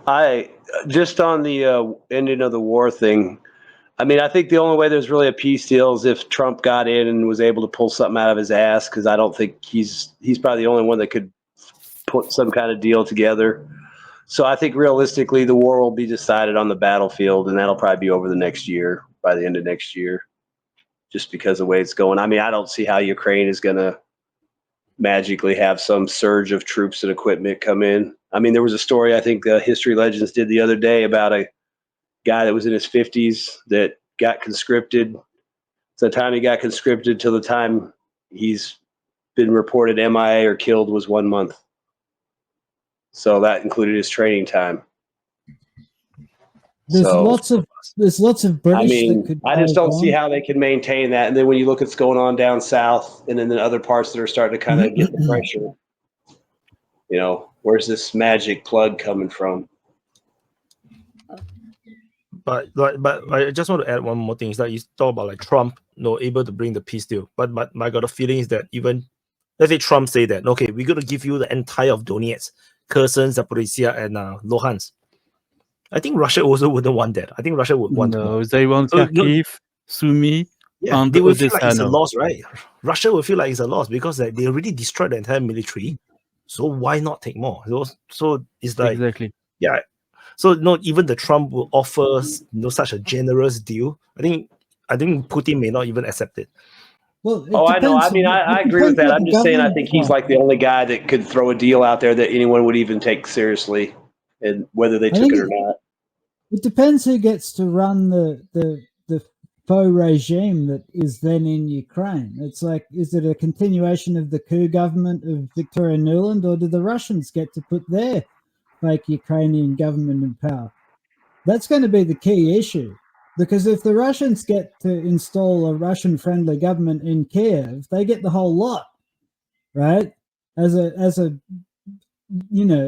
I just on the ending of the war thing. I mean, I think the only way there's really a peace deal is if Trump got in and was able to pull something out of his ass, because I don't think he's probably the only one that could put some kind of deal together. So I think realistically, the war will be decided on the battlefield, and that'll probably be over the next year, by the end of next year, just because of the way it's going. I mean, I don't see how Ukraine is going to magically have some surge of troops and equipment come in. I mean, there was a story I think History Legends did the other day about a guy that was in his 50s that got conscripted. So the time he got conscripted till the time he's been reported MIA or killed was 1 month. So that included his training time. There's lots of British. I mean, that could I just don't see how they can maintain that. And then when you look at what's going on down south, and then the other parts that are starting to kind of get the pressure, where's this magic plug coming from? But I just want to add one more thing. Is that you talk about like Trump, able to bring the peace deal. But I got a feeling is that even let's say Trump say that, okay, we're gonna give you the entire of Donetsk, Kherson, Zaporizhia, and Luhansk. I think Russia also wouldn't want that. I think Russia would want more. They want Kharkiv, Sumy, and they will feel like Odessa. it's a loss, right? Russia will feel like it's a loss because they already destroyed the entire military. So why not take more? So it's like exactly. Yeah. So not even the Trump will offer such a generous deal. I think Putin may not even accept it. Well, I know. I mean, I agree with that. I'm just saying I think he's like the only guy that could throw a deal out there that anyone would even take seriously, and whether they took it or not. It depends who gets to run the faux regime that is then in Ukraine. It's like, is it a continuation of the coup government of Victoria Nuland, or do the Russians get to put their fake Ukrainian government in power? That's going to be the key issue, because if the Russians get to install a Russian-friendly government in Kiev, they get the whole lot, right? As a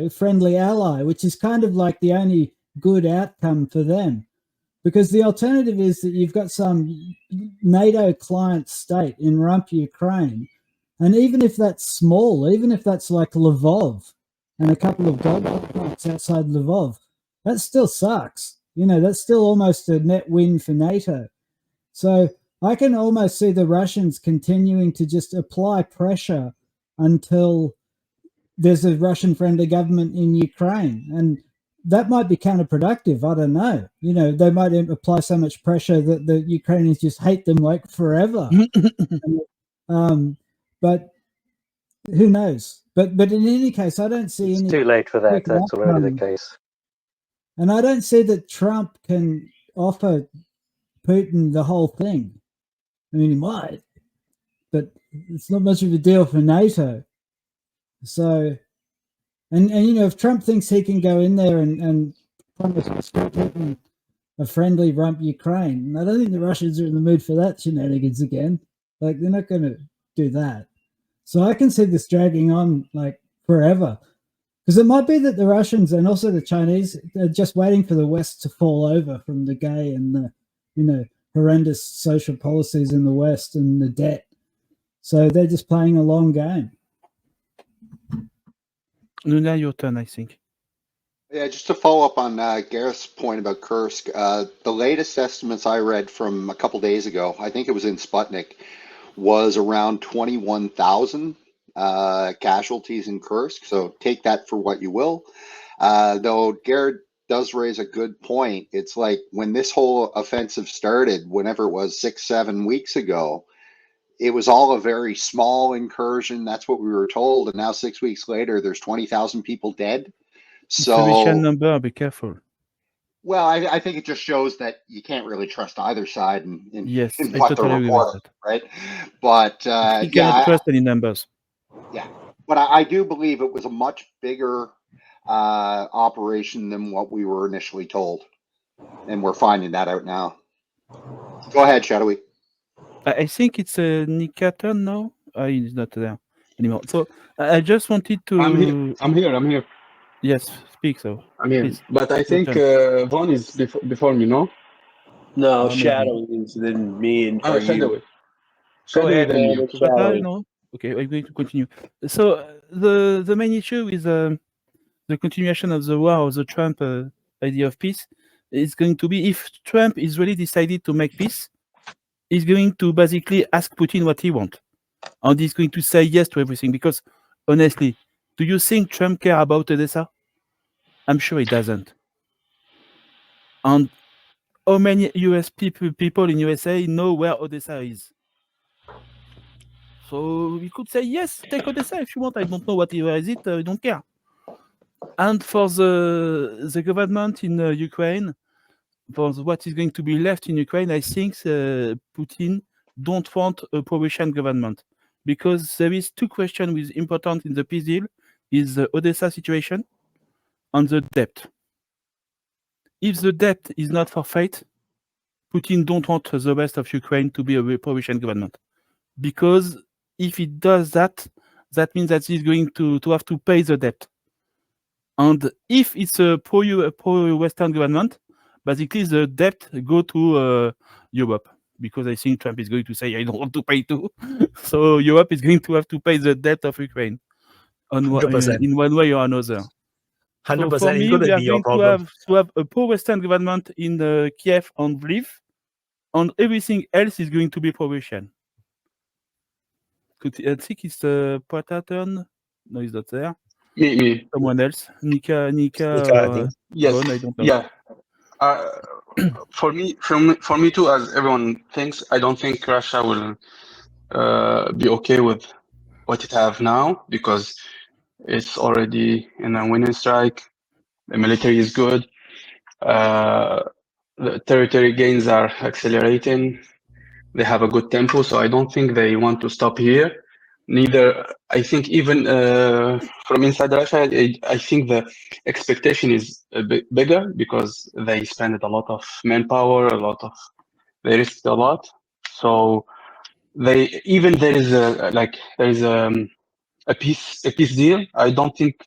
friendly ally, which is kind of like the only good outcome for them. Because the alternative is that you've got some NATO client state in rump Ukraine, and even if that's small, even if that's like Lvov and a couple of plants outside Lvov, that still sucks. That's still almost a net win for NATO. So I can almost see the Russians continuing to just apply pressure until there's a Russian-friendly government in Ukraine. And that might be counterproductive. I don't know. They might apply so much pressure that the Ukrainians just hate them like forever. But who knows? But in any case, I don't see any. It's too late for that. That's already the case. And I don't see that Trump can offer Putin the whole thing. I mean, he might, but it's not much of a deal for NATO. So, and if Trump thinks he can go in there and promise Putin a friendly rump Ukraine, I don't think the Russians are in the mood for that shenanigans again. Like, they're not going to do that. So I can see this dragging on like forever. Because it might be that the Russians and also the Chinese are just waiting for the West to fall over from the gay and the, horrendous social policies in the West and the debt. So they're just playing a long game. Luna, your turn, I think. Yeah, just to follow up on Gareth's point about Kursk, the latest estimates I read from a couple days ago, I think it was in Sputnik, was around 21,000 casualties in Kursk. So take that for what you will. Though Gareth does raise a good point. It's like when this whole offensive started, whenever it was 6-7 weeks ago, it was all a very small incursion. That's what we were told. And now 6 weeks later, there's 20,000 people dead. So, insufficient number, be careful. Well, I think it just shows that you can't really trust either side in Yes, in I what totally they're agree with reporting, right? But you cannot trust any numbers. Yeah, but I do believe it was a much bigger operation than what we were initially told, and we're finding that out now. Go ahead, Shadowy. I think it's Nika turn now. He's not there anymore. So I just wanted to. I'm here. Yes, speak. So I'm here. please. But I think Von is before me, no? No, Shadow is then me and Shadowy. Go ahead, then you. But no. Okay, I'm going to continue. So the main issue is the the continuation of the war or the Trump idea of peace is going to be, if Trump is really decided to make peace, he's going to basically ask Putin what he wants. And he's going to say yes to everything. Because, honestly, do you think Trump cares about Odessa? I'm sure he doesn't. And how many US people in USA know where Odessa is? So we could say, yes, take Odessa if you want. I don't know where is it. I don't care. And for the government in Ukraine, for what is going to be left in Ukraine, I think Putin don't want a pro-Russian government. Because there is two questions which important in the peace deal, is the Odessa situation and the debt. If the debt is not forfeit, Putin don't want the rest of Ukraine to be a pro-Russian government. Because if he does that, that means that he's going to have to pay the debt. And if it's a pro-Western government, basically the debt go to Europe. Because I think Trump is going to say, I don't want to pay too. So Europe is going to have to pay the debt of Ukraine in one way or another. 100%. So for me, going we to are be your going problem. to have a pro-Western government in Kiev and Lviv, and everything else is going to be pro-Russian. I think it's Pata turn. No, he's not there. Me. Someone else. Nika, I think. Yes. Ron, I don't know. Yeah. For me too, as everyone thinks, I don't think Russia will be okay with what it have now, because it's already in a winning strike. The military is good. The territory gains are accelerating. They have a good tempo, so I don't think they want to stop here. Neither, I think even from inside Russia, I think the expectation is a bit bigger because they spend a lot of manpower, they risked a lot. So there is a peace deal. I don't think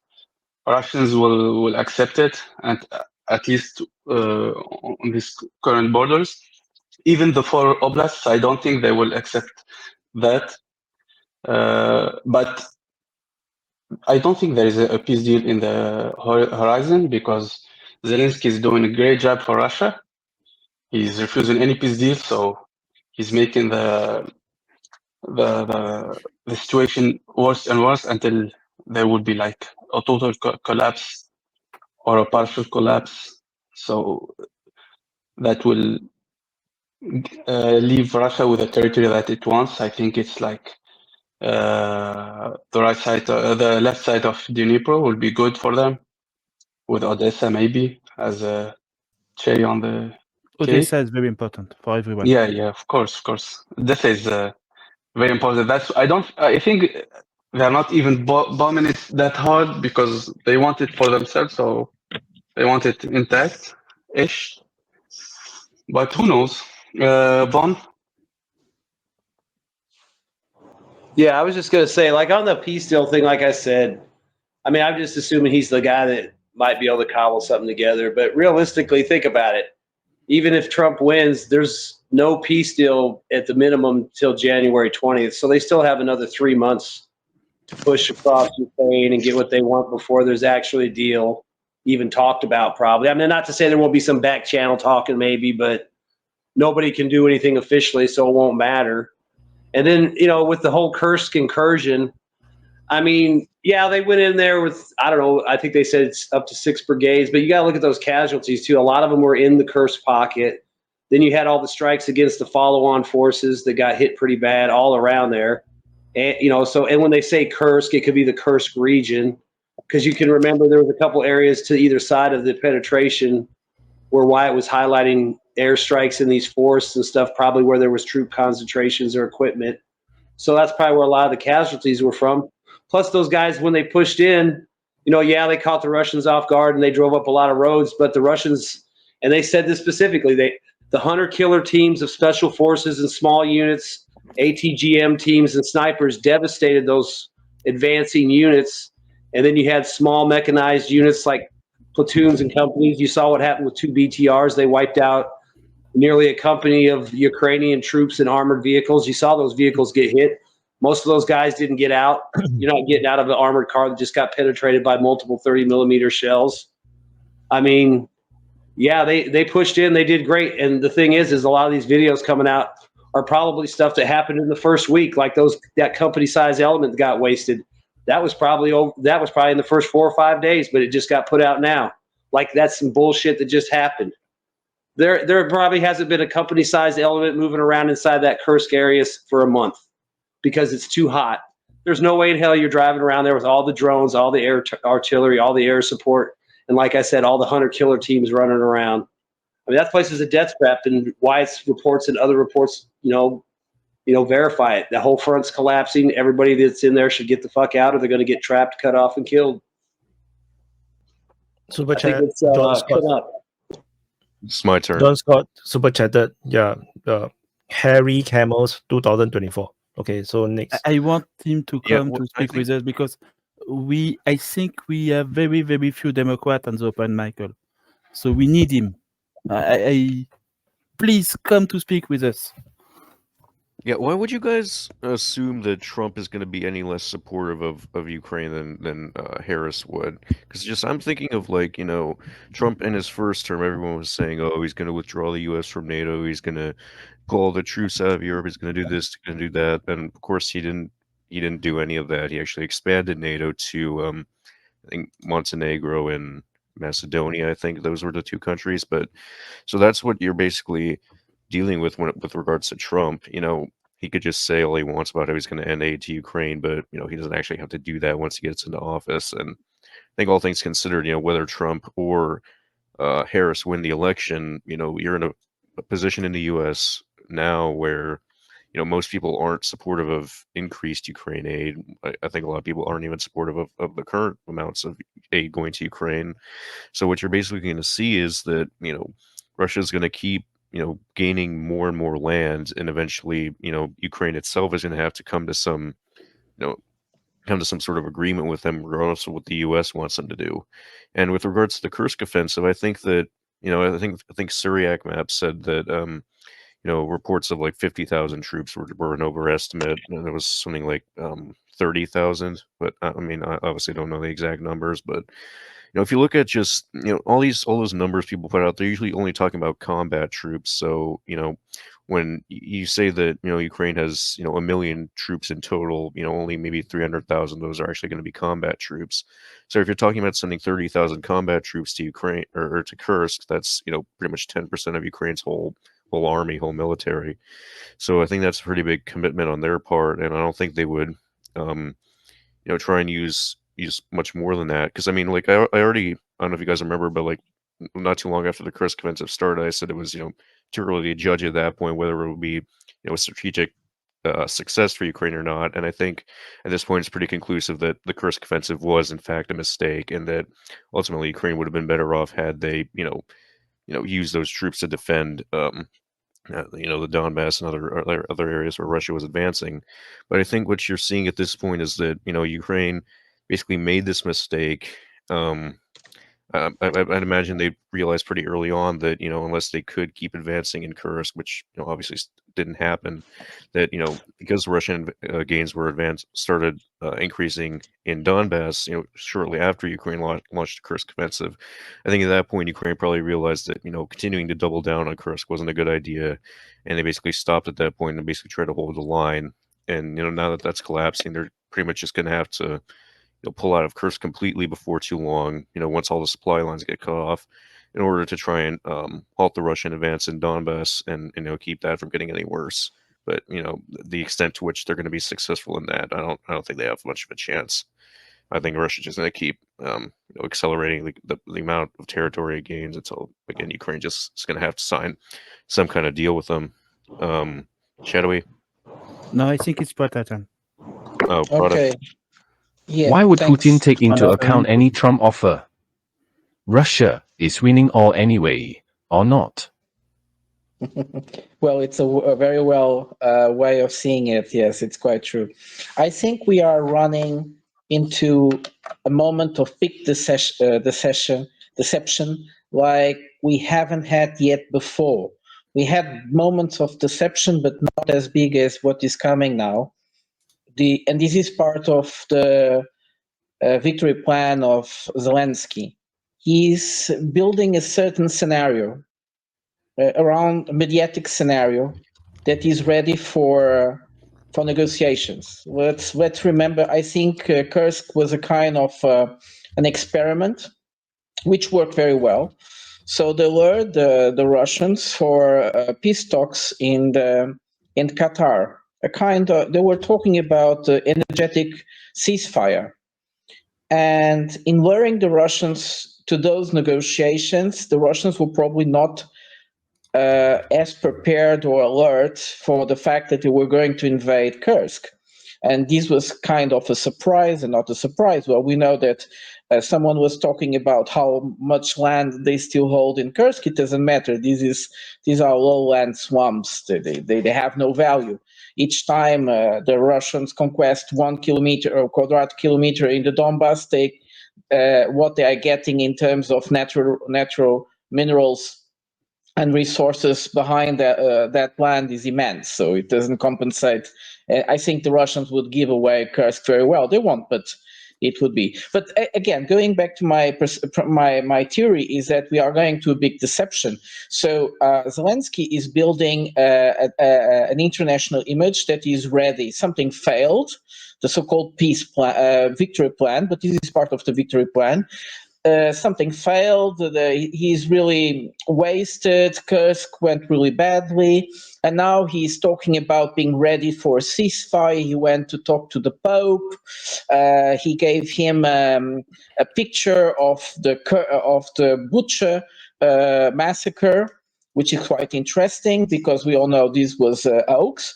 Russians will accept it, and at least on these current borders. Even the 4 oblasts, I don't think they will accept that. But I don't think there is a peace deal in the horizon, because Zelensky is doing a great job for Russia. He's refusing any peace deal, so he's making the situation worse and worse until there would be like a total collapse or a partial collapse. So that will leave Russia with a territory that it wants. I think it's like the left side of Dnipro will be good for them, with Odessa maybe as a cherry on the cake. Odessa is very important for everyone. Yeah, of course. Odessa is very important. I think they're not even bombing it that hard because they want it for themselves, so they want it intact-ish. But who knows? Von? Yeah, I was just going to say, like on the peace deal thing, like I said, I mean, I'm just assuming he's the guy that might be able to cobble something together. But realistically, think about it. Even if Trump wins, there's no peace deal at the minimum till January 20th. So they still have another 3 months to push across Ukraine and get what they want before there's actually a deal even talked about, probably. I mean, not to say there won't be some back channel talking maybe, but nobody can do anything officially, so it won't matter. And then, with the whole Kursk incursion, I mean, yeah, they went in there with, I don't know, I think they said it's up to 6 brigades, but you got to look at those casualties too. A lot of them were in the Kursk pocket. Then you had all the strikes against the follow-on forces that got hit pretty bad all around there. And, and when they say Kursk, it could be the Kursk region, because you can remember there was a couple areas to either side of the penetration where Wyatt was highlighting airstrikes in these forests and stuff, probably where there was troop concentrations or equipment. So that's probably where a lot of the casualties were from. Plus those guys, when they pushed in, they caught the Russians off guard and they drove up a lot of roads, but the Russians, and they said this specifically, the hunter-killer teams of special forces and small units, ATGM teams and snipers devastated those advancing units. And then you had small mechanized units like platoons and companies. You saw what happened with 2 BTRs. They wiped out nearly a company of Ukrainian troops and armored vehicles. You saw those vehicles get hit. Most of those guys didn't get out. You're not getting out of an armored car that just got penetrated by multiple 30-millimeter shells. I mean, yeah, they pushed in. They did great. And the thing is a lot of these videos coming out are probably stuff that happened in the first week, like that company-sized element that got wasted. That was probably in the first 4 or 5 days, but it just got put out now. Like that's some bullshit that just happened. There probably hasn't been a company-sized element moving around inside that Kursk area for a month because it's too hot. There's no way in hell you're driving around there with all the drones, all the air artillery, all the air support, and like I said, all the Hunter-Killer teams running around. I mean, that place is a death trap, and Wyatt's reports and other reports, verify it. The whole front's collapsing. Everybody that's in there should get the fuck out, or they're going to get trapped, cut off, and killed. Super I think chat. it's John Scott. cut up. It's my turn. John Scott super chatted. Yeah. Harry Camels 2024. Okay, so next. I want him to Yeah, come to speak with us because I think we have very, very few Democrats on the open, Michael. So we need him. Please come to speak with us. Yeah, why would you guys assume that Trump is going to be any less supportive of Ukraine than Harris would? Because I'm thinking of Trump in his first term, everyone was saying, oh, he's going to withdraw the U.S. from NATO, he's going to pull all the troops out of Europe, he's going to do this, he's going to do that, and of course he didn't do any of that. He actually expanded NATO to I think Montenegro and Macedonia. I think those were the two countries. But so that's what you're basically dealing with with regards to Trump. He could just say all he wants about how he's going to end aid to Ukraine, but he doesn't actually have to do that once he gets into office. And I think all things considered, whether Trump or Harris win the election, you're in a position in the U.S. now where most people aren't supportive of increased Ukraine aid. I think a lot of people aren't even supportive of the current amounts of aid going to Ukraine. So what you're basically going to see is that Russia's going to keep gaining more and more land, and eventually, Ukraine itself is going to have to come to some sort of agreement with them, regardless of what the U.S. wants them to do. And with regards to the Kursk offensive, I think that I think Syriac Map said that reports of like 50,000 troops were an overestimate, and it was something like 30,000. But I mean, I obviously don't know the exact numbers, but if you look at just all those numbers people put out, they're usually only talking about combat troops. So when you say that Ukraine has 1 million troops in total, only maybe 300,000 of those are actually going to be combat troops. So if you're talking about sending 30,000 combat troops to Ukraine or to Kursk, that's pretty much 10% of Ukraine's whole army, whole military. So I think that's a pretty big commitment on their part, and I don't think they would try and use much more than that. Because I mean, like I already, I don't know if you guys remember, but like not too long after the Kursk offensive started, I said it was too early to judge at that point whether it would be a strategic success for Ukraine or not. And I think at this point it's pretty conclusive that the Kursk offensive was in fact a mistake, and that ultimately Ukraine would have been better off had they used those troops to defend the Donbas and other areas where Russia was advancing. But I think what you're seeing at this point is that Ukraine basically made this mistake. I'd imagine they realized pretty early on that unless they could keep advancing in Kursk, which obviously didn't happen, that because Russian gains were started increasing in Donbas shortly after Ukraine launched the Kursk offensive. I think at that point Ukraine probably realized that continuing to double down on Kursk wasn't a good idea, and they basically stopped at that point and basically tried to hold the line. And now that that's collapsing, they're pretty much just going to have to pull out of Kursk completely before too long, once all the supply lines get cut off, in order to try and halt the Russian advance in Donbas and keep that from getting any worse. But the extent to which they're going to be successful in that, I don't think they have much of a chance. I think Russia's just going to keep accelerating the amount of territory it gains until again Ukraine just is going to have to sign some kind of deal with them. Shadowy? No, I think it's Protatan. Oh, Okay. Yeah, Why would thanks. Putin take into account any Trump offer? Russia is winning all anyway, or not? Well, it's a very well way of seeing it. Yes, it's quite true. I think we are running into a moment of big deception like we haven't had yet before. We had moments of deception, but not as big as what is coming now. and this is part of the victory plan of Zelensky. He's building a certain scenario around a mediatic scenario that is ready for negotiations. Let's remember, I think Kursk was a kind of an experiment which worked very well. So they lured the Russians for peace talks in Qatar. They were talking about energetic ceasefire, and in luring the Russians to those negotiations, the Russians were probably not as prepared or alert for the fact that they were going to invade Kursk. And this was kind of a surprise and not a surprise. Well, we know that someone was talking about how much land they still hold in Kursk. It doesn't matter. These are lowland swamps. They have no value. Each time the Russians conquest 1 kilometer or quadrat kilometer in the Donbas, what they are getting in terms of natural minerals and resources behind that land is immense, so it doesn't compensate. I think the Russians would give away Kursk very well. They won't, but it would be. But again, going back to my theory is that we are going to a big deception. So Zelensky is building an international image that is ready. Something failed, the so-called peace plan, victory plan, but this is part of the victory plan. Something failed, he's really wasted, Kursk went really badly, and now he's talking about being ready for a ceasefire. He went to talk to the Pope. He gave him a picture of the Bucha massacre, which is quite interesting because we all know this was a hoax,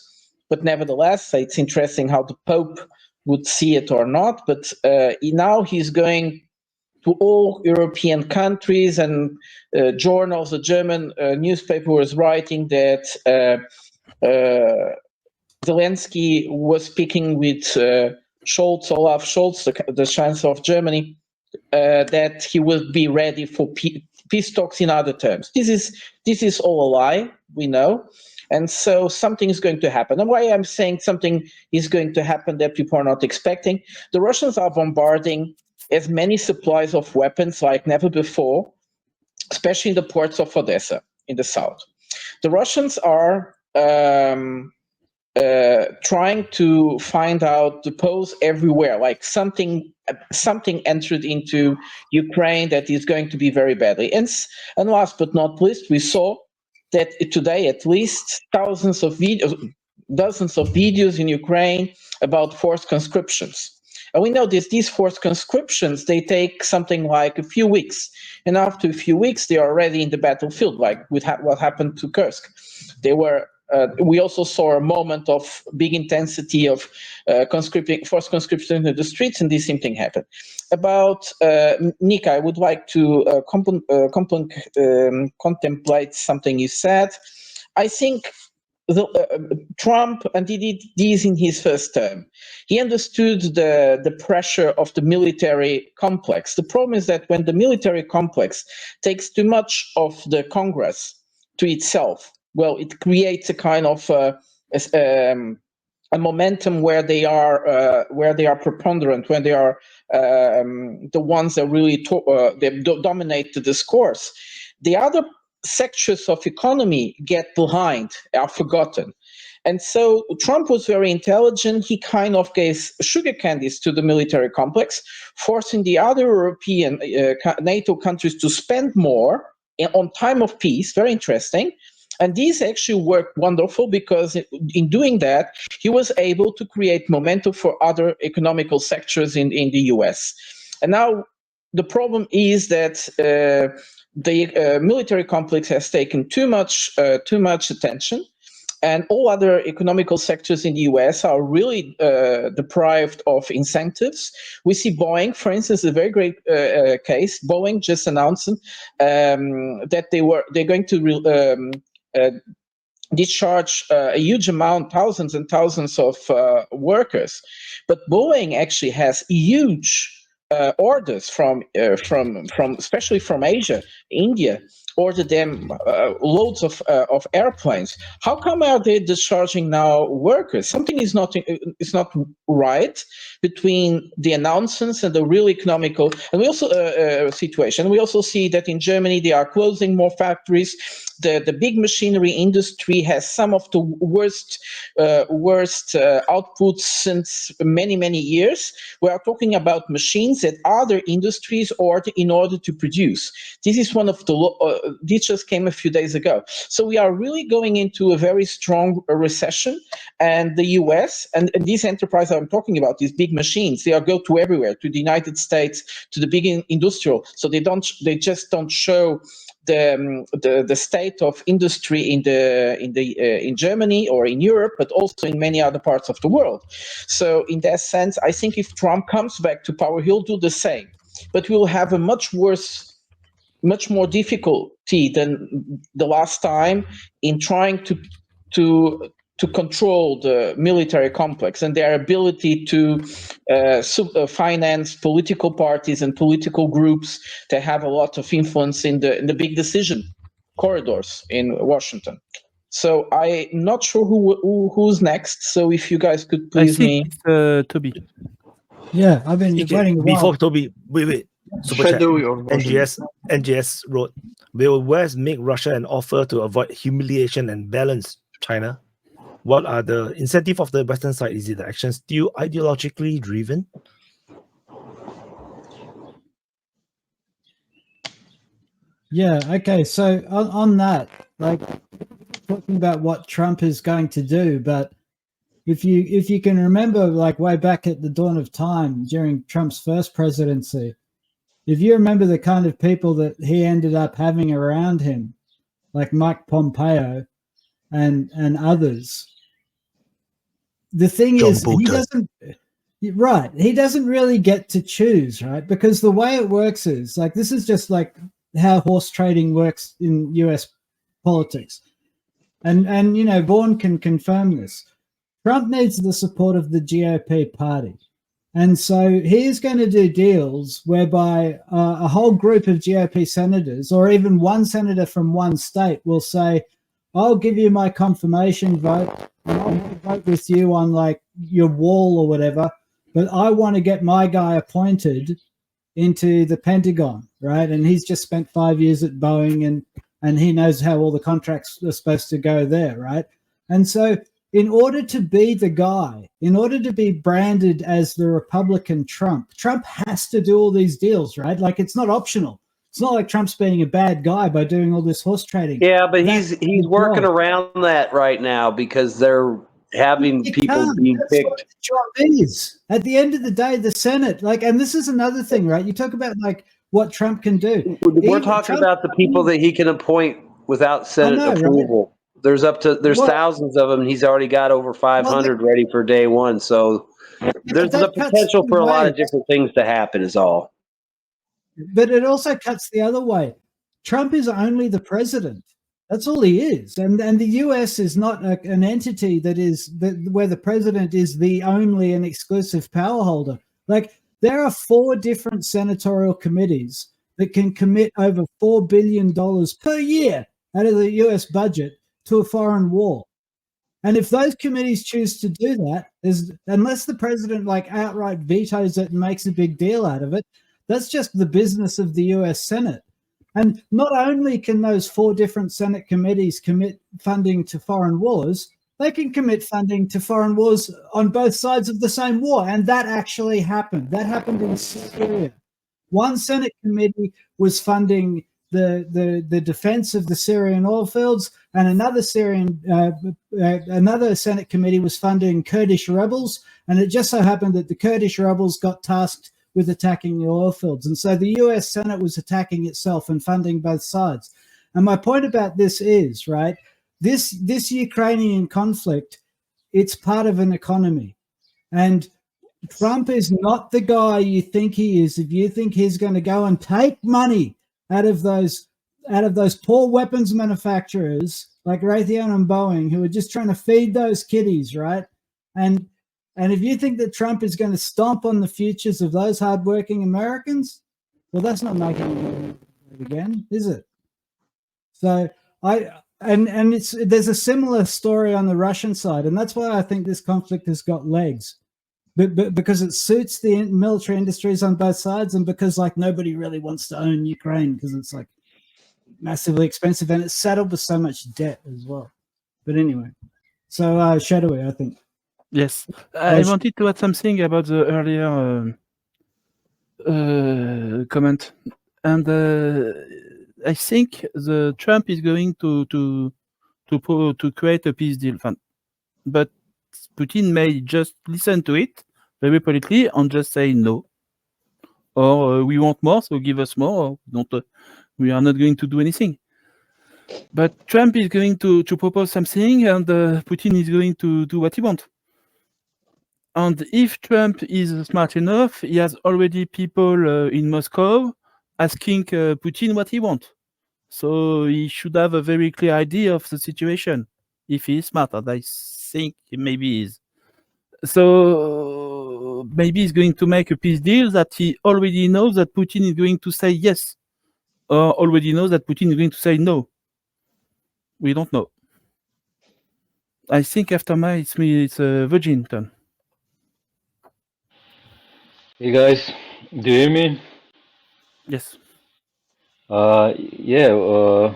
but nevertheless, it's interesting how the Pope would see it or not. But now he's going to all European countries, and journals. The German newspaper was writing that Zelensky was speaking with Olaf Scholz, the Chancellor of Germany, that he will be ready for peace talks in other terms. This is all a lie, we know. And so something is going to happen. And why I'm saying something is going to happen that people are not expecting, the Russians are bombarding as many supplies of weapons like never before, especially in the ports of Odessa in the south. The Russians are trying to find out the pose everywhere, like something entered into Ukraine that is going to be very badly. And last but not least, we saw that today at least dozens of videos in Ukraine about forced conscriptions. And we know these forced conscriptions, they take something like a few weeks. And after a few weeks, they are already in the battlefield, like with what happened to Kursk. We also saw a moment of big intensity of forced conscription in the streets, and this same thing happened. About Nick, I would like to contemplate something you said. I think Trump, and he did this in his first term, he understood the pressure of the military complex. The problem is that when the military complex takes too much of the Congress to itself, well, it creates a kind of a momentum where they are preponderant, when they are the ones that really dominate the discourse. The other sectors of economy get behind, are forgotten. And so Trump was very intelligent. He kind of gave sugar candies to the military complex, forcing the other European NATO countries to spend more on time of peace. Very interesting. And this actually worked wonderful because in doing that, he was able to create momentum for other economical sectors in the US. And now the problem is that the military complex has taken too much attention, and all other economical sectors in the US are really deprived of incentives. We see Boeing, for instance, a very great case. Boeing just announced that they're going to discharge a huge amount, thousands and thousands of workers. But Boeing actually has huge orders from especially from Asia, India, order them loads of airplanes. How come are they discharging now workers? Something is not right between the announcements and the real economical. And we also situation. We also see that in Germany they are closing more factories. The big machinery industry has some of the worst outputs since many years. We are talking about machines that other industries order in order to produce. This is one of the this just came a few days ago. So we are really going into a very strong recession, and the US and these enterprises I'm talking about, these big machines, they are go to everywhere, to the United States, to the big industrial. So they just don't show the state of industry in Germany or in Europe, but also in many other parts of the world. So in that sense, I think if Trump comes back to power, he'll do the same, but we'll have a much more difficulty than the last time in trying to control the military complex and their ability to finance political parties and political groups that have a lot of influence in the big decision corridors in Washington. So I'm not sure who's next. So if you guys could please I think it's Toby. Yeah, I've been Okay, waiting a while. before Toby, wait. Super chat. Shadowy or version. NGS wrote, will West make Russia an offer to avoid humiliation and balance China? What are the incentive of the Western side? Is it the action still ideologically driven? Yeah, okay. So on that, like talking about what Trump is going to do, but if you can remember, like way back at the dawn of time during Trump's first presidency, if you remember the kind of people that he ended up having around him, like Mike Pompeo and others, the thing is, he doesn't really get to choose, right? Because the way it works is like, this is just like how horse trading works in US politics. And you know, Vaughan can confirm this. Trump needs the support of the GOP party. And so he is going to do deals whereby a whole group of GOP senators, or even one senator from one state, will say, I'll give you my confirmation vote, and I'll vote with you on like your wall or whatever, but I want to get my guy appointed into the Pentagon, right? And he's just spent 5 years at Boeing, and he knows how all the contracts are supposed to go there, right? And so in order to be the guy, in order to be branded as the Republican Trump has to do all these deals, right? Like, it's not optional. It's not like Trump's being a bad guy by doing all this horse trading. Yeah, but he's working around that right now because they're having people being picked. What the job is. At the end of the day, the Senate, like, and this is another thing, right? You talk about like what Trump can do. We're talking about the people that he can appoint without Senate approval. Right? There's thousands of them. He's already got over 500 ready for day one. So there's the potential for a lot of different things to happen is all. But it also cuts the other way. Trump is only the president. That's all he is. And the US is not an entity where the president is the only and exclusive power holder. Like, there are 4 different senatorial committees that can commit over $4 billion per year out of the US budget to a foreign war. And if those committees choose to do that, unless the president like outright vetoes it and makes a big deal out of it, that's just the business of the US Senate. And not only can those 4 different Senate committees commit funding to foreign wars, they can commit funding to foreign wars on both sides of the same war. And that actually happened. That happened in Syria. One Senate committee was funding the defense of the Syrian oil fields, and another Senate committee was funding Kurdish rebels. And it just so happened that the Kurdish rebels got tasked with attacking the oil fields. And so the US Senate was attacking itself and funding both sides. And my point about this is, right, this Ukrainian conflict, it's part of an economy. And Trump is not the guy you think he is. If you think he's going to go and take money out of those poor weapons manufacturers like Raytheon and Boeing, who are just trying to feed those kiddies, right? And if you think that Trump is going to stomp on the futures of those hardworking Americans, well, that's not making it again, is it? So there's a similar story on the Russian side, and that's why I think this conflict has got legs. But because it suits the military industries on both sides, and because like nobody really wants to own Ukraine because it's like massively expensive and it's saddled with so much debt as well. But anyway, so Shadowy, I think. Yes, I wanted to add something about the earlier comment, and I think the Trump is going to create a peace deal, but Putin may just listen to it very politely and just say no, or we want more, so give us more, or we are not going to do anything. But Trump is going to propose something, and Putin is going to do what he wants. And if Trump is smart enough, he has already people in Moscow asking Putin what he wants. So he should have a very clear idea of the situation if he is smart, and I think maybe he is. So maybe he's going to make a peace deal that he already knows that Putin is going to say yes, or already knows that Putin is going to say no. We don't know. I think after it's Virgin turn. Hey guys, do you hear me? Yes. Yeah,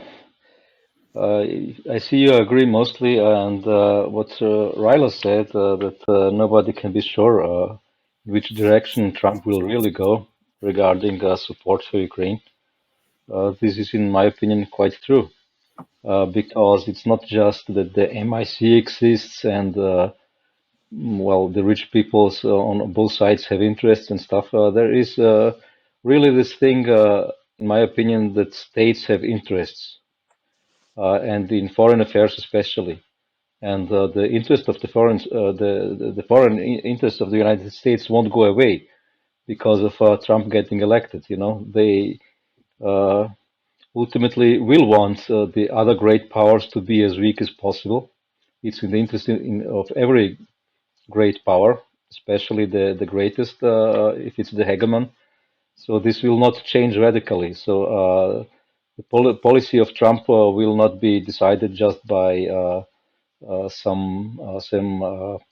I see you agree mostly, and what Ryla said, that nobody can be sure which direction Trump will really go regarding support for Ukraine. This is, in my opinion, quite true, because it's not just that the MIC exists and well, the rich peoples on both sides have interests and stuff. There is really this thing, in my opinion, that states have interests, and in foreign affairs especially. And the interest of the foreign, the foreign interest of the United States won't go away because of Trump getting elected. You know, they ultimately will want the other great powers to be as weak as possible. It's in the interest of every great power, especially the greatest, if it's the hegemon. So this will not change radically. So the policy of Trump will not be decided just by some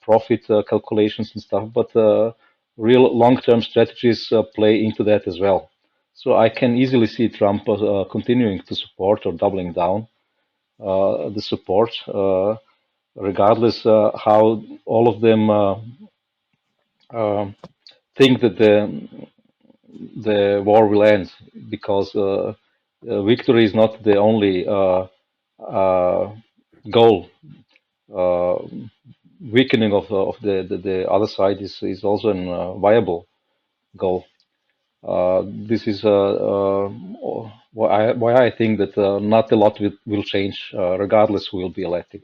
profit calculations and stuff, but real long-term strategies play into that as well. So I can easily see Trump continuing to support or doubling down the support, regardless how all of them think that the war will end, because victory is not the only goal. Weakening of the other side is also a viable goal. This is why I think that not a lot will change, regardless who will be elected.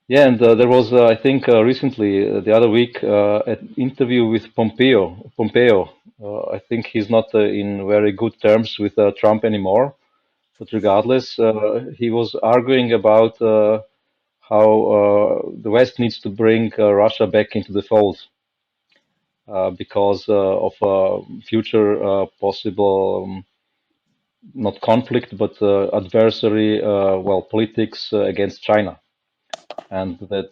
Yeah, and there was, I think, recently, the other week, an interview with Pompeo. I think he's not in very good terms with Trump anymore. But regardless, he was arguing about how the West needs to bring Russia back into the fold because of future possible, not conflict, but adversary, well, politics against China. And that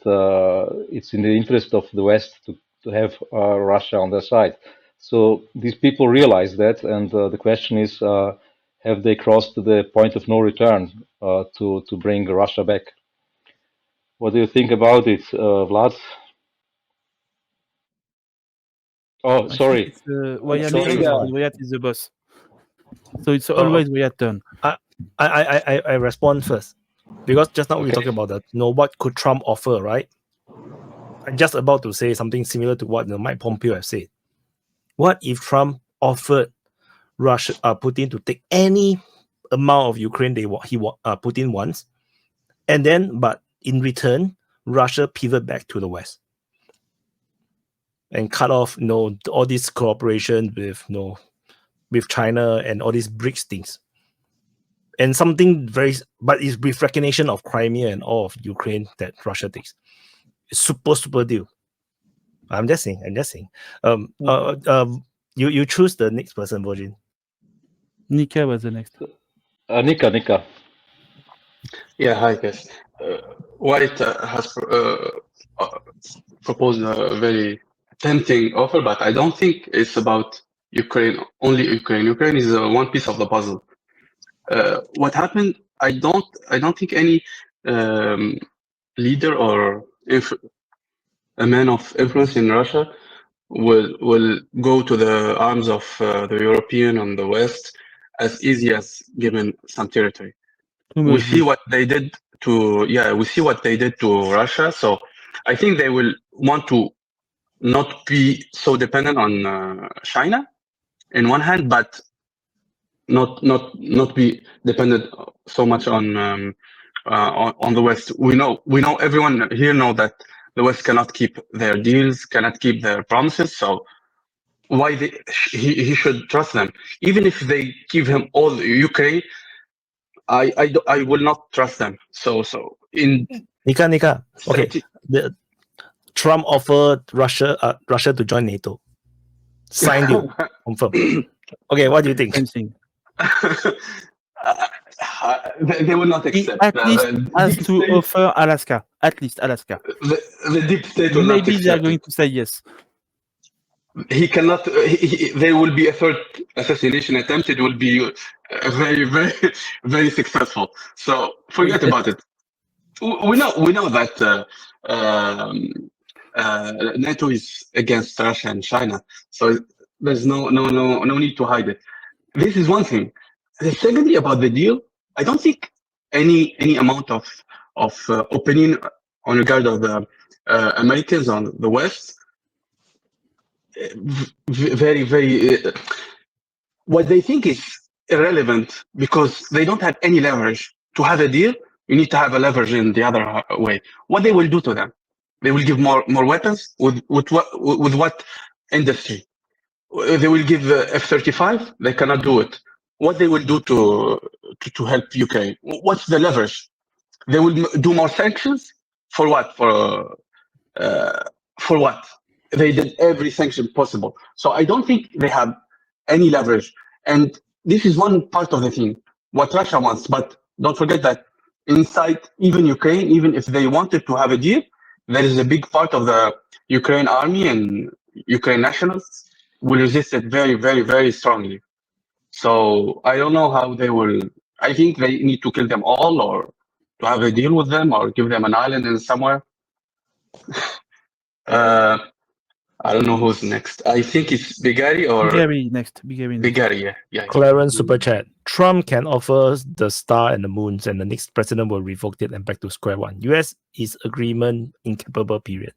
it's in the interest of the West to have Russia on their side. So these people realize that, and the question is, have they crossed the point of no return to bring Russia back? What do you think about it, Vlad? Oh, sorry. Wyatt is the boss. So it's always Wyatt's turn. I respond first, because just now we were talking about that. What could Trump offer, right? I'm just about to say something similar to what Mike Pompeo has said. What if Trump offered Putin to take any amount of Ukraine Putin wants, and then, but in return, Russia pivot back to the West and cut off, all this cooperation with China and all these BRICS things, and something but it's with recognition of Crimea and all of Ukraine that Russia takes. It's super deal. I'm just saying. You choose the next person, Virgin. Nika was the next. Nika. Yeah, hi guys. White has proposed a very tempting offer, but I don't think it's about Ukraine, only Ukraine. Ukraine is one piece of the puzzle. What happened? I don't think any leader or a man of influence in Russia will go to the arms of the European and the West as easy as giving some territory. We see what they did to Russia. So I think they will want to not be so dependent on China in one hand, but not be dependent so much on the West. We know everyone here know that the West cannot keep their deals, cannot keep their promises. So why he should trust them, even if they give him all Ukraine. I will not trust them. So in Nika. Okay, Trump offered Russia to join NATO. Signed deal, confirm. Okay, what do you think? They will not accept. At least has to offer Alaska. At least Alaska. The deep state will not accept. Maybe they are going to say yes. He cannot. There will be a third assassination attempt. It will be very, very, very successful. So forget about it. We know that NATO is against Russia and China. So there's no need to hide it. This is one thing. Secondly, about the deal, I don't think any amount of opinion on regard of the Americans on the West. Very, very. What they think is irrelevant because they don't have any leverage. To have a deal, you need to have a leverage in the other way. What they will do to them? They will give more weapons with what industry? They will give F-35. They cannot do it. What they will do to help Ukraine? What's the leverage? They will do more sanctions for what? For what? They did every sanction possible. So I don't think they have any leverage. And this is one part of the thing, what Russia wants. But don't forget that inside even Ukraine, even if they wanted to have a deal, there is a big part of the Ukraine army and Ukraine nationalists will resist it very, very, very strongly. So I don't know how they will. I think they need to kill them all or to have a deal with them or give them an island in somewhere. I don't know who's next. I think it's Bigari or Bigari next. Bigari, yeah. Clarence Super Chat. Trump can offer the star and the moons, and the next president will revoke it and back to square one. US is agreement incapable, period.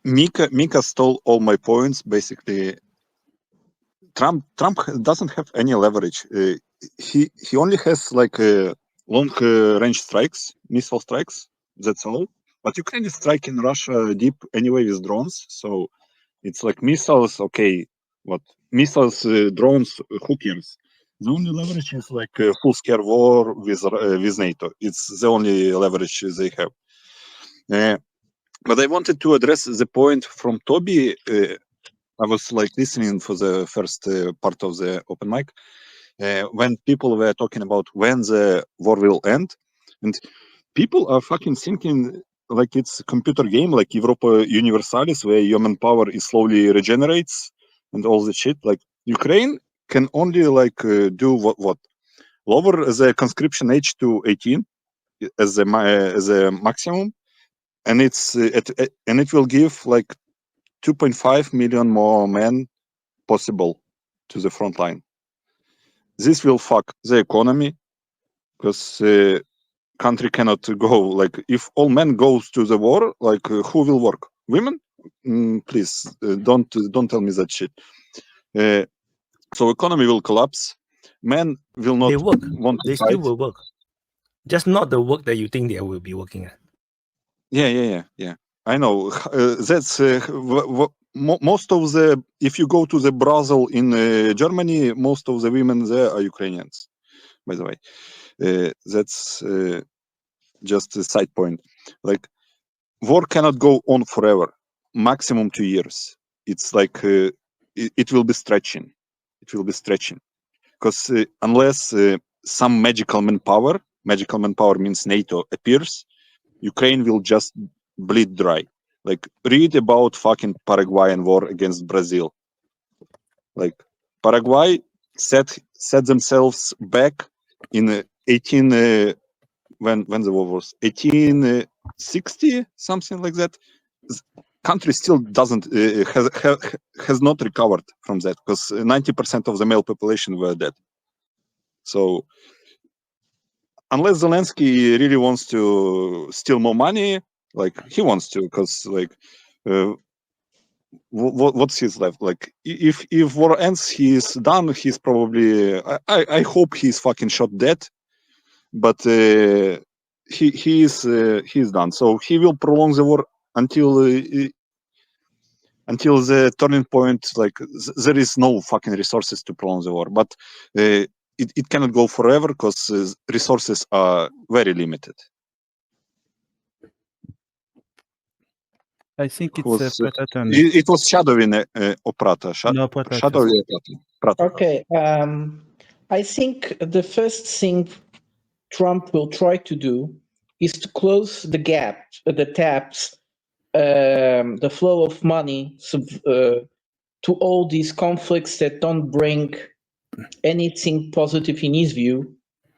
Mika stole all my points. Basically, Trump doesn't have any leverage. He only has like long range strikes, missile strikes. That's all. But Ukraine is striking Russia deep anyway with drones, so it's like missiles. Okay, what missiles, drones? Who cares? The only leverage is like a full-scale war with NATO. It's the only leverage they have. But I wanted to address the point from Toby. I was like listening for the first part of the open mic when people were talking about when the war will end, and people are fucking thinking like it's a computer game, like Europa Universalis, where human power is slowly regenerates and all the shit. Like Ukraine can only like do what lower the conscription age to 18 as the maximum, and it will give like 2.5 million more men possible to the front line. This will fuck the economy because country cannot go, like if all men goes to the war, like who will work? Women? Please don't tell me that shit. So economy will collapse. Men will not want to They fight. still will work, just not the work that you think they will be working at. Yeah. I know. That's most of the. If you go to the brothel in Germany, most of the women there are Ukrainians. By the way, that's just a side point. Like, war cannot go on forever. Maximum 2 years. It's like it will be stretching. it will be stretching, because unless some magical manpower means NATO appears, Ukraine will just bleed dry. Like, read about fucking Paraguayan war against Brazil. Like, Paraguay set themselves back in 18 when the war was 1860, something like that. Country still doesn't has not recovered from that, because 90% of the male population were dead. So unless Zelensky really wants to steal more money, like he wants to, because like what's his left? Like if war ends, he's done. He's probably I hope he's fucking shot dead, but he's done. So he will prolong the war until the turning point. Like there is no fucking resources to prolong the war, but it cannot go forever, because resources are very limited. I think it's Prata. It was shadowy Oprata. No, Prata. Shadowy Prata. Okay. I think the first thing Trump will try to do is to close the gap, the taps, the flow of money to all these conflicts that don't bring anything positive in his view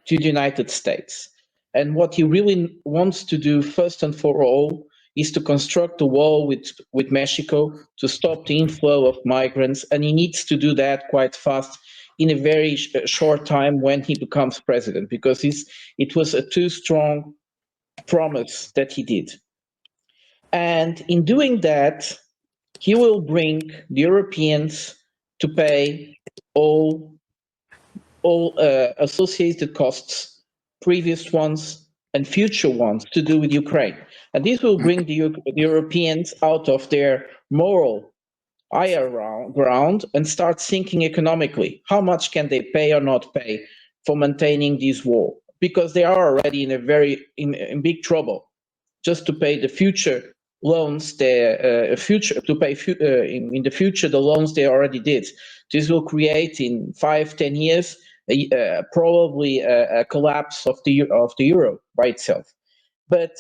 to the United States. And what he really wants to do first and for all is to construct a wall with Mexico to stop the inflow of migrants. And he needs to do that quite fast in a very short time when he becomes president, because it was a too strong promise that he did. And in doing that, he will bring the Europeans to pay all associated costs, previous ones and future ones, to do with Ukraine. And this will bring the Europeans out of their moral higher ground and start thinking economically. How much can they pay or not pay for maintaining this war? Because they are already in big trouble just to pay the future loans, in the future the loans they already did. This will create in 5-10 years probably a collapse of the euro by itself. But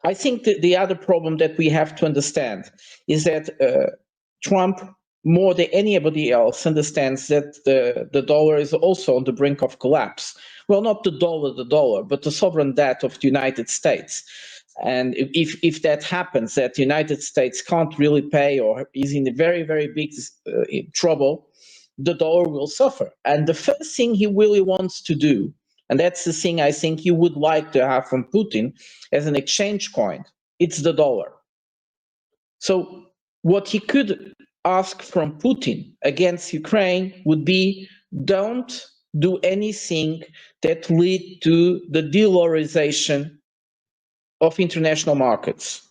I think that the other problem that we have to understand is that Trump, more than anybody else, understands that the dollar is also on the brink of collapse. Well, not the dollar, but the sovereign debt of the United States. And if that happens, that the United States can't really pay or is in a very, very big trouble, the dollar will suffer. And the first thing he really wants to do, and that's the thing I think you would like to have from Putin as an exchange coin, it's the dollar. So what he could ask from Putin against Ukraine would be, don't do anything that lead to the de-dollarization of international markets.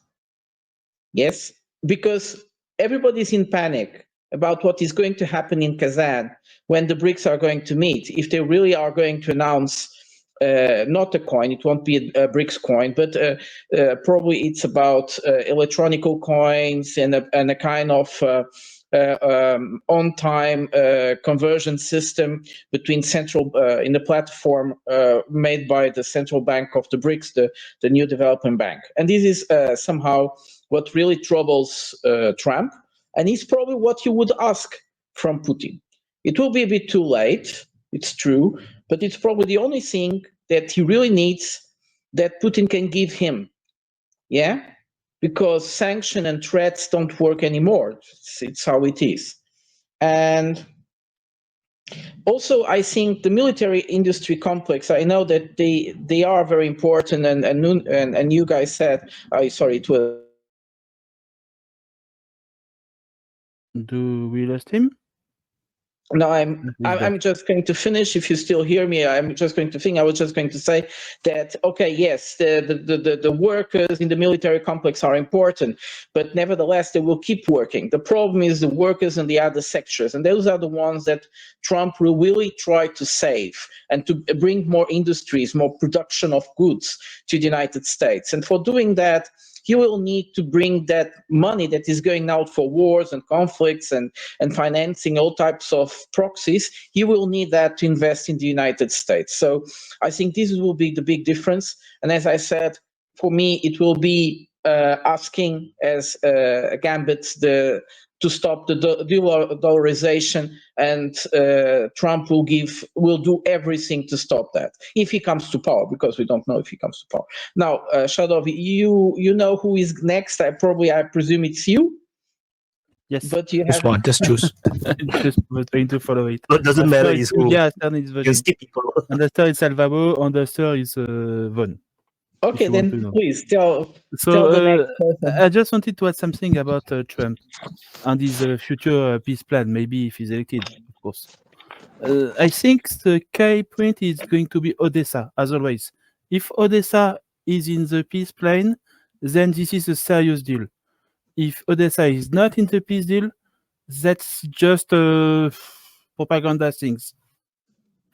Yes, because everybody's in panic about what is going to happen in Kazan when the BRICS are going to meet. If they really are going to announce not a coin, it won't be a BRICS coin, but probably it's about electronic coins and a kind of on-time conversion system between in the platform made by the central bank of the BRICS, the new development bank. And this is somehow what really troubles Trump, and it's probably what you would ask from Putin. It will be a bit too late, it's true, but it's probably the only thing that he really needs that Putin can give him. Yeah? Because sanction and threats don't work anymore. It's how it is. And also, I think the military industry complex, I know that they are very important, and you guys said, sorry, it was. Do we lost him? No, I'm just going to finish. If you still hear me, I'm just going to think. I was just going to say that, okay, yes, the workers in the military complex are important, but nevertheless, they will keep working. The problem is the workers in the other sectors, and those are the ones that Trump will really try to save and to bring more industries, more production of goods to the United States. And for doing that, he will need to bring that money that is going out for wars and conflicts and financing all types of proxies. He will need that to invest in the United States. So I think this will be the big difference. And as I said, for me, it will be asking as Gambit to stop the dollarization, and Trump will do everything to stop that if he comes to power, because we don't know if he comes to power. Now, Shadow, you know who is next? I presume it's you. Yes. But you Just have one, just choose. Just trying to follow it. It doesn't matter. It's who. Yeah, Stern is You Virgin. can skip people. And the Stern is Salvador, and the Stern is Von. Okay, then please tell So the next person. I just wanted to add something about Trump and his future peace plan, maybe if he's elected, of course. I think the key point is going to be Odessa, as always. If Odessa is in the peace plan, then this is a serious deal. If Odessa is not in the peace deal, that's just propaganda things.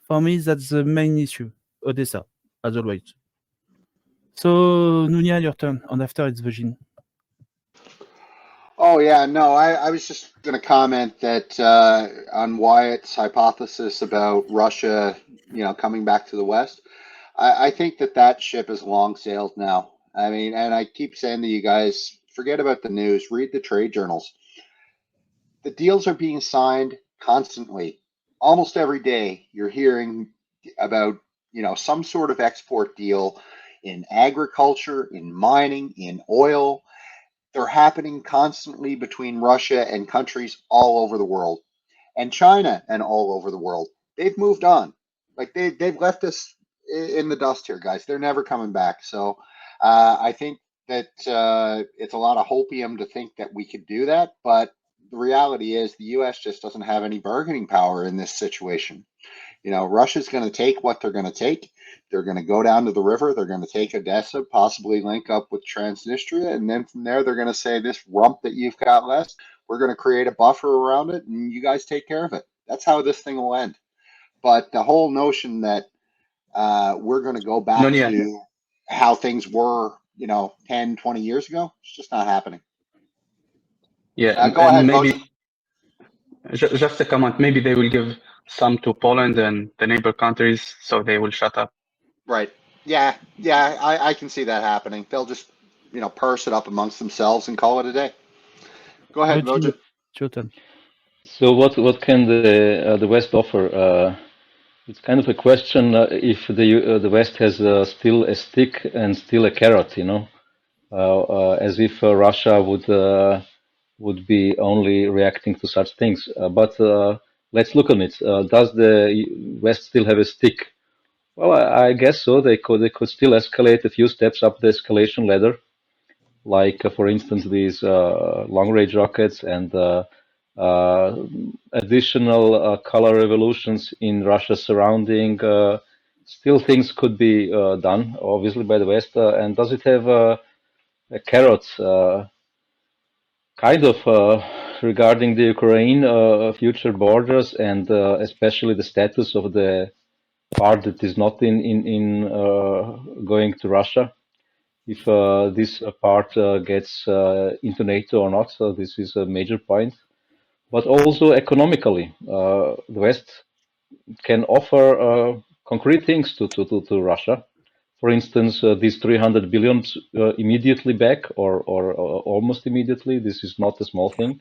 For me, that's the main issue, Odessa, as always. So, Nunia, your turn, and after it's Virgin. Oh yeah, no, I was just going to comment that on Wyatt's hypothesis about Russia, coming back to the West. I think that ship has long sailed now. I mean, and I keep saying to you guys, forget about the news, read the trade journals. The deals are being signed constantly. Almost every day you're hearing about, some sort of export deal in agriculture, in mining, in oil. They're happening constantly between Russia and countries all over the world, and China and all over the world. They've moved on. Like they've left us in the dust here, guys. They're never coming back. So I think that it's a lot of hopium to think that we could do that. But the reality is the U.S. just doesn't have any bargaining power in this situation. Russia's going to take what they're going to take. They're going to go down to the river. They're going to take Odessa, possibly link up with Transnistria. And then from there, they're going to say, this rump that you've got left, we're going to create a buffer around it, and you guys take care of it. That's how this thing will end. But the whole notion that we're going to go back to how things were, 10, 20 years ago, it's just not happening. Yeah, go ahead, maybe just a comment. Maybe they will give some to Poland and the neighbor countries, so they will shut up. Right. Yeah. I can see that happening. They'll just, purse it up amongst themselves and call it a day. Go ahead, Mojo. So what can the West offer? It's kind of a question if the West has still a stick and still a carrot, as if Russia would be only reacting to such things. But let's look on it. Does the West still have a stick? Well, I guess so. They could still escalate a few steps up the escalation ladder, like for instance these long-range rockets and additional color revolutions in Russia surrounding. Still, things could be done, obviously, by the West. And does it have a carrot? Kind of regarding the Ukraine future borders and especially the status of the part that is not in going to Russia. If this part gets into NATO or not, so this is a major point. But also economically, the West can offer concrete things to Russia. For instance, these 300 billion immediately back or almost immediately. This is not a small thing.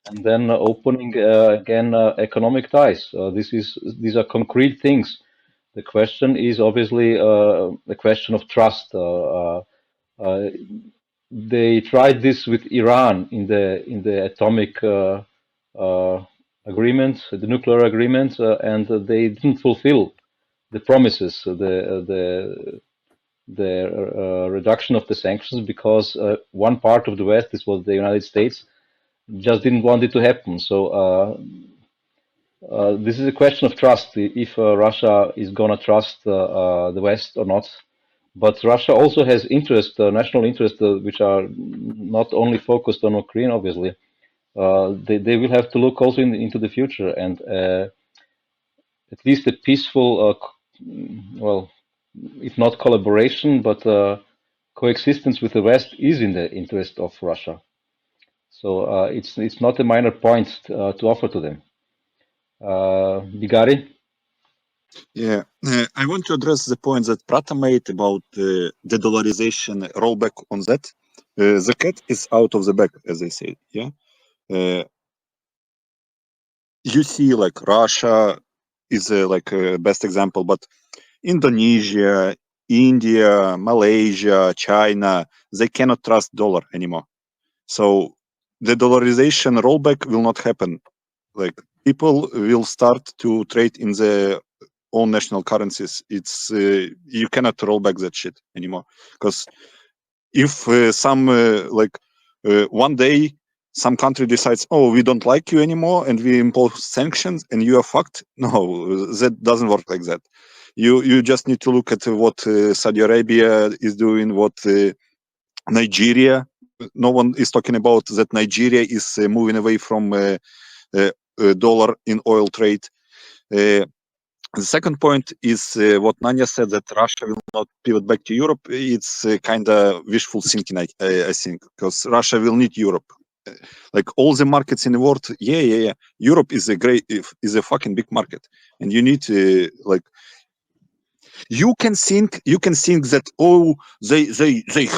And then opening again economic ties. These are concrete things. The question is obviously the question of trust. They tried this with Iran in the atomic agreement, the nuclear agreement, and they didn't fulfill the promises, the reduction of the sanctions, because one part of the West, this was the United States, just didn't want it to happen. So this is a question of trust, if Russia is going to trust the West or not. But Russia also has interest, national interest, which are not only focused on Ukraine, obviously. They will have to look also into the future, and at least a peaceful, well, if not collaboration, but coexistence with the West is in the interest of Russia. So it's not a minor point to offer to them. Bigari? Yeah, I want to address the point that Prata made about the dollarization rollback on that. The cat is out of the bag, as I said. Yeah, you see, like Russia is like a best example, but Indonesia, India, Malaysia, China, they cannot trust dollar anymore. So the dollarization rollback will not happen. Like people will start to trade in their own national currencies. It's you cannot roll back that shit anymore, because if some one day some country decides, oh, we don't like you anymore and we impose sanctions and you are fucked. No, that doesn't work like that. You just need to look at what Saudi Arabia is doing, what Nigeria. No one is talking about that Nigeria is moving away from dollar in oil trade. The second point is what Nanya said, that Russia will not pivot back to Europe. It's kind of wishful thinking, I think, because Russia will need Europe. Like all the markets in the world, yeah. Europe is a fucking big market, and you need like. You can think that, oh, they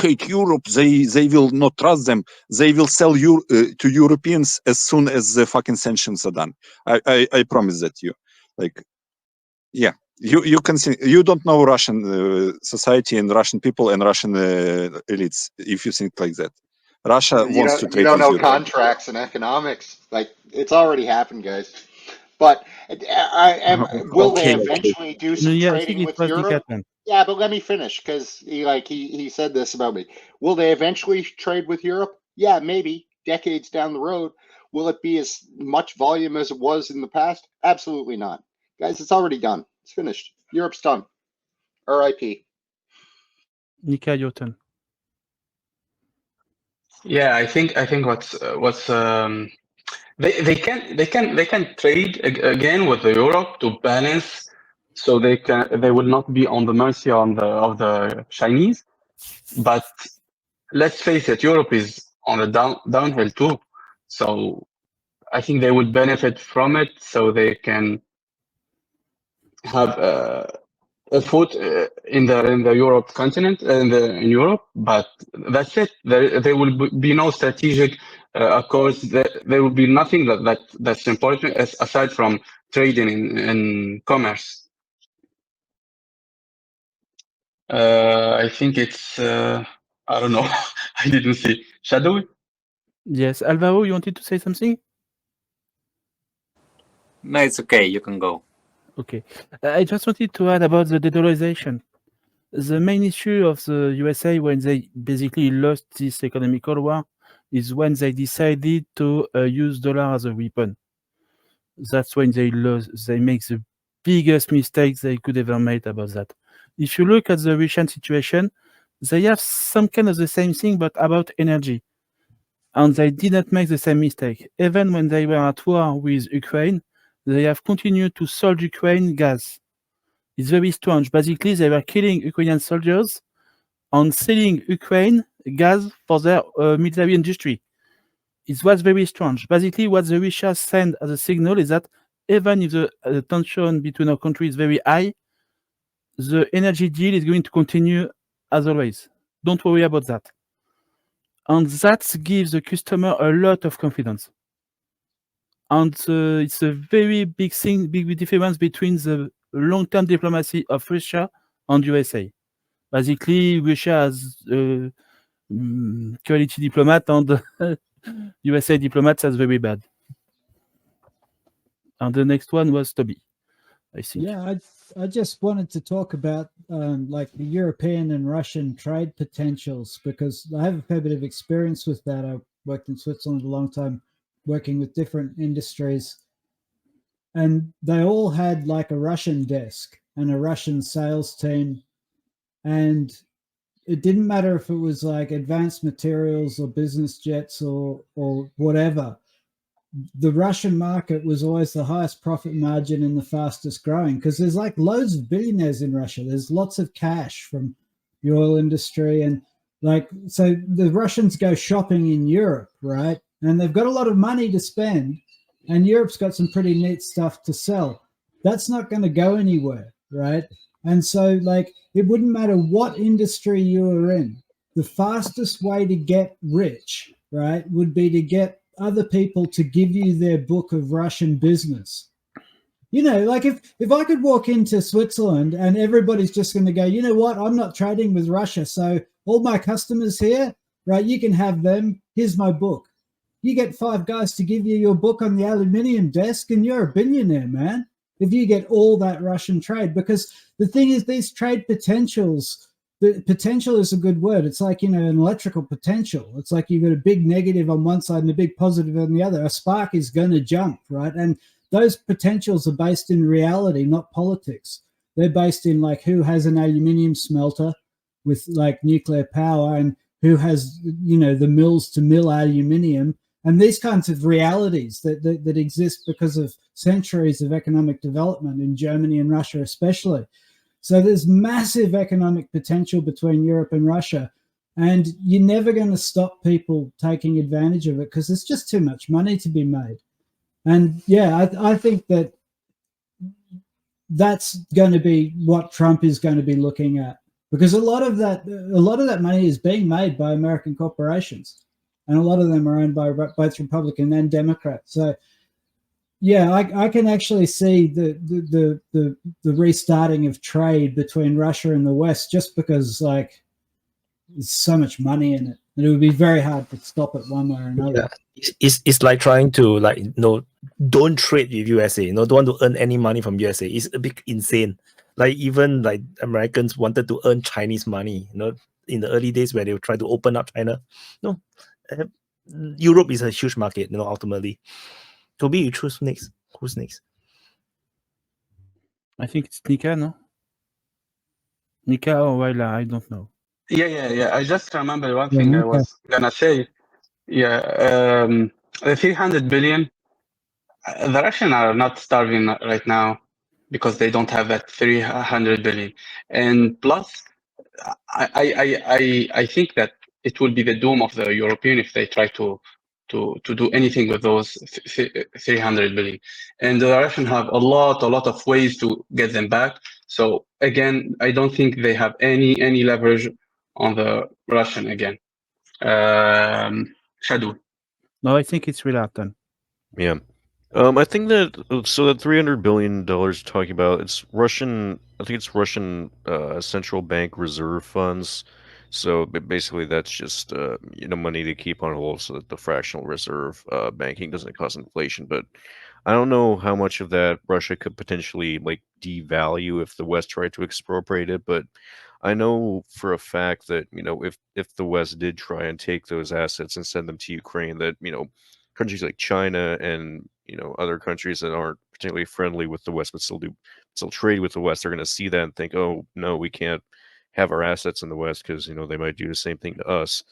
hate Europe, they will not trust them, they will sell you to Europeans as soon as the fucking sanctions are done. I promise that you, like, yeah, you can think, you don't know Russian society and Russian people and Russian elites if you think like that. Russia wants to trade you don't with know Europe. contracts and economics. Like, it's already happened, guys. But will they eventually do some Yeah, I trading think it with was Europe? Decathlon. Yeah, but let me finish, because he said this about me. Will they eventually trade with Europe? Yeah, maybe decades down the road. Will it be as much volume as it was in the past? Absolutely not, guys. It's already done. It's finished. Europe's done. R.I.P. Nika, your turn. Yeah, I think what's they can trade again with the Europe to balance, so they will not be on the mercy of the Chinese. But let's face it, Europe is on a downhill too, so I think they would benefit from it, so they can have a foot in the Europe continent and in Europe. But that's it. There will be no strategic accords. There will be nothing that's important aside from trading and commerce. I think it's I don't know. I didn't see. Shadow? Yes, Alvaro, you wanted to say something? No, it's okay. You can go. Okay. I just wanted to add about the de-dollarization. The main issue of the USA when they basically lost this economical war is when they decided to use dollar as a weapon. That's when they make the biggest mistake they could ever make about that. If you look at the Russian situation, they have some kind of the same thing, but about energy. And they did not make the same mistake. Even when they were at war with Ukraine, they have continued to sell Ukraine gas. It's very strange. Basically, they were killing Ukrainian soldiers and selling Ukraine gas for their military industry. It was very strange. Basically, what the Russians send as a signal is that even if the tension between our countries is very high, the energy deal is going to continue as always. Don't worry about that. And that gives the customer a lot of confidence. And it's a very big thing, big difference between the long-term diplomacy of Russia and USA. Basically, Russia has quality diplomat and USA diplomats as very bad. And the next one was Toby, I think. Yeah, I just wanted to talk about like the European and Russian trade potentials, because I have a fair bit of experience with that. I worked in Switzerland a long time, working with different industries, and they all had like a Russian desk and a Russian sales team, and it didn't matter if it was like advanced materials or business jets or whatever. The Russian market was always the highest profit margin and the fastest growing, because there's like loads of billionaires in Russia. There's lots of cash from the oil industry, and Like, so the Russians go shopping in Europe, right? And they've got a lot of money to spend, and Europe's got some pretty neat stuff to sell. That's not going to go anywhere, right? And so, like, it wouldn't matter what industry you were in. The fastest way to get rich, right, would be to get other people to give you their book of Russian business. You know, like if I could walk into Switzerland and everybody's just going to go, you know what, I'm not trading with Russia, so all my customers here, right, you can have them. Here's my book. You get 5 guys to give you your book on the aluminium desk and you're a billionaire, man, if you get all that Russian trade. Because the thing is, these trade potentials, the potential is a good word. It's like, you know, an electrical potential. It's like you've got a big negative on one side and a big positive on the other. A spark is going to jump, right? And those potentials are based in reality, not politics. They're based in like who has an aluminium smelter with like nuclear power and who has, you know, the mills to mill aluminium, and these kinds of realities that exist because of centuries of economic development in Germany and Russia especially. So there's massive economic potential between Europe and Russia, and you're never going to stop people taking advantage of it because there's just too much money to be made. And yeah, I think that that's going to be what Trump is going to be looking at, because a lot of that money is being made by American corporations, and a lot of them are owned by both Republican and Democrat. So yeah, I can actually see the restarting of trade between Russia and the West, just because like there's so much money in it, and it would be very hard to stop it one way or another. Yeah. It's like trying to, like, you know, don't trade with USA, you know, don't want to earn any money from USA. It's a bit insane. Like even like Americans wanted to earn Chinese money, you know, in the early days where they would try to open up China. No, Europe is a huge market, you know, ultimately. Toby, you choose next. Who's next? I think it's Nika, no? Nika or Waila, I don't know. Yeah. I just remember one thing I was gonna say. Yeah, the 300 billion. The Russians are not starving right now because they don't have that 300 billion. And plus, I think that it will be the doom of the European if they try to do anything with those 300 billion. And the Russians have a lot of ways to get them back. So again, I don't think they have any leverage on the Russian again. Shadow. No, I think it's Willard then. Yeah. I think that that $300 billion talking about, it's Russian. I think it's Russian central bank reserve funds. So basically, that's just you know, money to keep on hold so that the fractional reserve banking doesn't cause inflation. But I don't know how much of that Russia could potentially like devalue if the West tried to expropriate it. But I know for a fact that, you know, if the West did try and take those assets and send them to Ukraine, that, you know, countries like China and, you know, other countries that aren't particularly friendly with the West but still trade with the West are going to see that and think, oh no, we can't have our assets in the West because, you know, they might do the same thing to us.